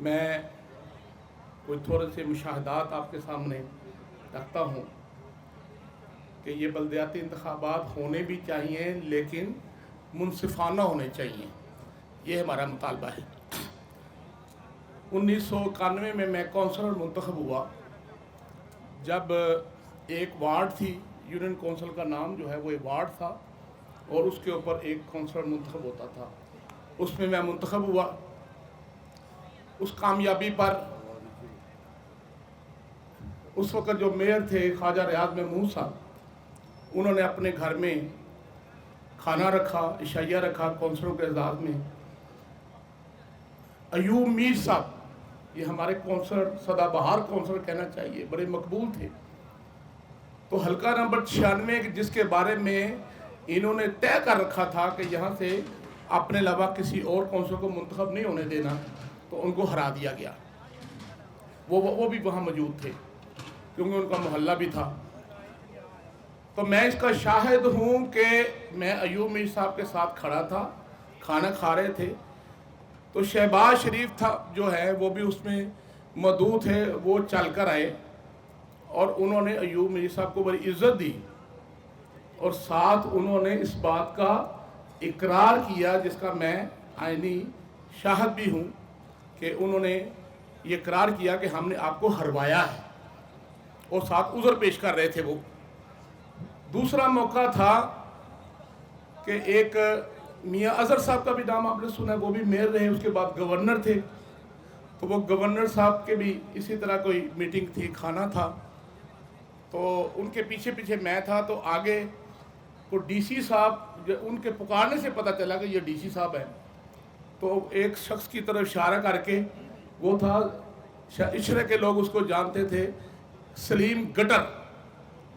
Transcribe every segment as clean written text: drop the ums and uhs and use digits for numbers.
میں کوئی تھوڑے سے مشاہدات آپ کے سامنے رکھتا ہوں کہ یہ بلدیاتی انتخابات ہونے بھی چاہیے لیکن منصفانہ ہونے چاہیے، یہ ہمارا مطالبہ ہے۔ 1991 میں کونسلر منتخب ہوا، جب ایک وارڈ تھی، یونین کونسل کا نام جو ہے وہ ایک وارڈ تھا اور اس کے اوپر ایک کونسلر منتخب ہوتا تھا۔ اس میں منتخب ہوا۔ اس کامیابی پر اس وقت جو میئر تھے خواجہ ریاض محمود صاحب، انہوں نے اپنے گھر میں کھانا رکھا، عشائیہ رکھا کونسلروں کے اعزاز میں۔ ایوب میر صاحب، یہ ہمارے کونسلر سدا بہار کونسلر کہنا چاہیے، بڑے مقبول تھے۔ تو حلقہ نمبر 96 جس کے بارے میں انہوں نے طے کر رکھا تھا کہ یہاں سے اپنے علاوہ کسی اور کونسلر کو منتخب نہیں ہونے دینا، تو ان کو ہرا دیا گیا۔ وہ بھی وہاں موجود تھے کیونکہ ان کا محلہ بھی تھا۔ تو میں اس کا شاہد ہوں کہ میں ایوب میر صاحب کے ساتھ کھڑا تھا، کھانا کھا رہے تھے، تو شہباز شریف تھا جو ہے وہ بھی اس میں مدعو تھے، وہ چل کر آئے اور انہوں نے ایوب میر صاحب کو بڑی عزت دی اور ساتھ انہوں نے اس بات کا اقرار کیا جس کا میں عینی شاہد بھی ہوں کہ انہوں نے یہ اقرار کیا کہ ہم نے آپ کو ہروایا ہے، اور ساتھ عذر پیش کر رہے تھے وہ۔ دوسرا موقع تھا کہ ایک میاں اظہر صاحب کا بھی نام آپ نے سنا ہے، وہ بھی میئر رہے، اس کے بعد گورنر تھے۔ تو وہ گورنر صاحب کے بھی اسی طرح کوئی میٹنگ تھی، کھانا تھا، تو ان کے پیچھے پیچھے میں تھا، تو آگے کو ڈی سی صاحب، ان کے پکارنے سے پتہ چلا کہ یہ ڈی سی صاحب ہیں، تو ایک شخص کی طرف اشارہ کر کے، وہ تھا عشرے کے لوگ اس کو جانتے تھے، سلیم گٹر،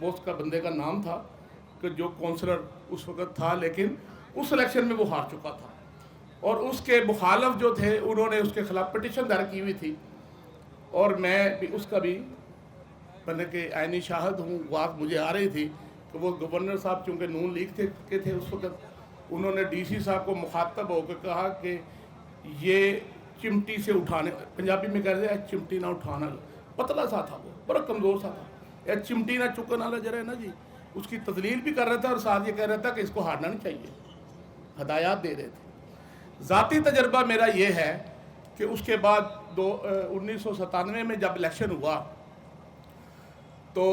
وہ اس کا بندے کا نام تھا، کہ جو کونسلر اس وقت تھا لیکن اس الیکشن میں وہ ہار چکا تھا، اور اس کے مخالف جو تھے انہوں نے اس کے خلاف پٹیشن دائر کی ہوئی تھی، اور میں بھی اس کا بھی بندے کے عینی شاہد ہوں۔ بات مجھے آ رہی تھی کہ وہ گورنر صاحب چونکہ نون لیگ کے تھے اس وقت، انہوں نے ڈی سی صاحب کو مخاطب ہو کے کہا کہ یہ چمٹی سے اٹھانے، پنجابی میں کہہ رہے ہیں چمٹی نہ اٹھانا، پتلا سا تھا، وہ بڑا کمزور سا تھا، چمٹی نہ چکن والا جو ہے نا جی، اس کی تذلیل بھی کر رہا تھا اور ساتھ یہ کہہ رہا تھا کہ اس کو ہارنا نہیں چاہیے، ہدایات دے رہے تھے۔ ذاتی تجربہ میرا یہ ہے کہ اس کے بعد 1997 میں جب الیکشن ہوا، تو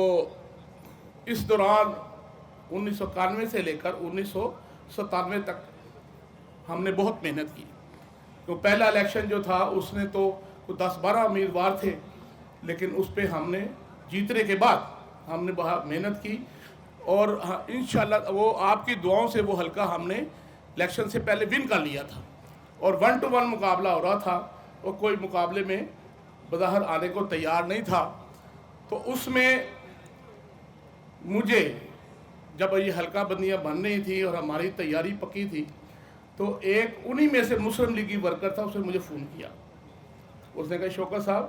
اس دوران 1991 سے لے کر 1997 تک ہم نے بہت محنت کی۔ تو پہلا الیکشن جو تھا اس نے تو 10-12 امیدوار تھے، لیکن اس پہ ہم نے جیتنے کے بعد ہم نے بہت محنت کی، اور انشاءاللہ وہ آپ کی دعاؤں سے وہ حلقہ ہم نے الیکشن سے پہلے ون کر لیا تھا، اور 1 to 1 مقابلہ ہو رہا تھا، اور کوئی مقابلے میں بظاہر آنے کو تیار نہیں تھا۔ تو اس میں مجھے جب یہ حلقہ بندیاں بن رہی تھی اور ہماری تیاری پکی تھی، تو ایک انہی میں سے مسلم لیگی ورکر تھا، اس نے مجھے فون کیا، اس نے کہا شوکت صاحب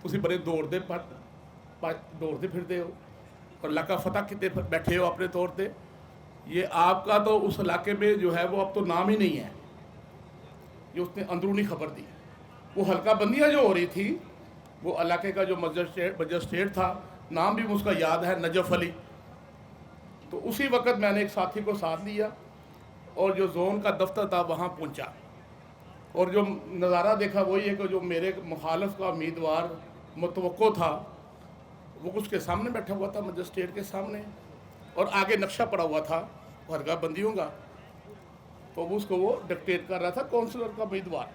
تسی بڑے دوڑتے پھرتے ہو اور علاقہ فتح کتے بیٹھے ہو اپنے طور پہ، یہ آپ کا تو اس علاقے میں جو ہے وہ اب تو نام ہی نہیں ہے، یہ اس نے اندرونی خبر دی۔ وہ حلقہ بندیاں جو ہو رہی تھی، وہ علاقے کا جو مجسٹریٹ تھا، نام بھی اس کا یاد ہے، نجف علی۔ تو اسی وقت میں نے ایک ساتھی کو ساتھ لیا اور جو زون کا دفتر تھا وہاں پہنچا، اور جو نظارہ دیکھا وہی ہے کہ جو میرے مخالف کا امیدوار متوقع تھا وہ اس کے سامنے بیٹھا ہوا تھا، مجسٹریٹ کے سامنے، اور آگے نقشہ پڑا ہوا تھا حلقہ بندیوں کا، تو اس کو وہ ڈکٹیٹ کر رہا تھا کونسلر کا امیدوار۔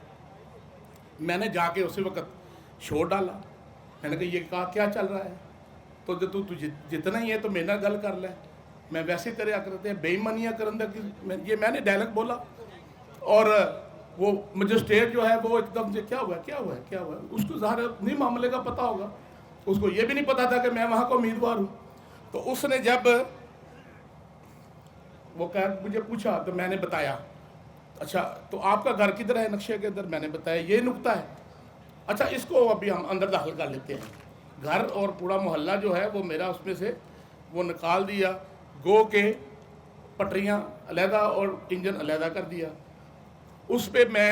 میں نے جا کے اسی وقت شور ڈالا، میں نے کہا یہ کیا چل رہا ہے، تو تو جتنا ہی ہے تو میرے نال گل کر لے، میں ویسے کریا کرتے ہیں بے ایمانیاں کرن دا، یہ میں نے ڈائلگ بولا، اور وہ مجسٹریٹ جو ہے وہ ایک دم سے کیا ہوا ہے، اس کو ظاہر نہیں معاملے کا پتہ ہوگا، اس کو یہ بھی نہیں پتا تھا کہ میں وہاں کا امیدوار ہوں۔ تو اس نے جب وہ مجھے پوچھا تو میں نے بتایا، اچھا تو آپ کا گھر کدھر ہے نقشے کے اندر، میں نے بتایا یہ نقطہ ہے، اچھا اس کو ابھی ہم اندر داخل کر لیتے ہیں۔ گھر اور پورا محلہ جو ہے وہ میرا اس میں سے وہ نکال دیا، گو کے پٹریاں علیحدہ اور انجن علیحدہ کر دیا۔ اس پہ میں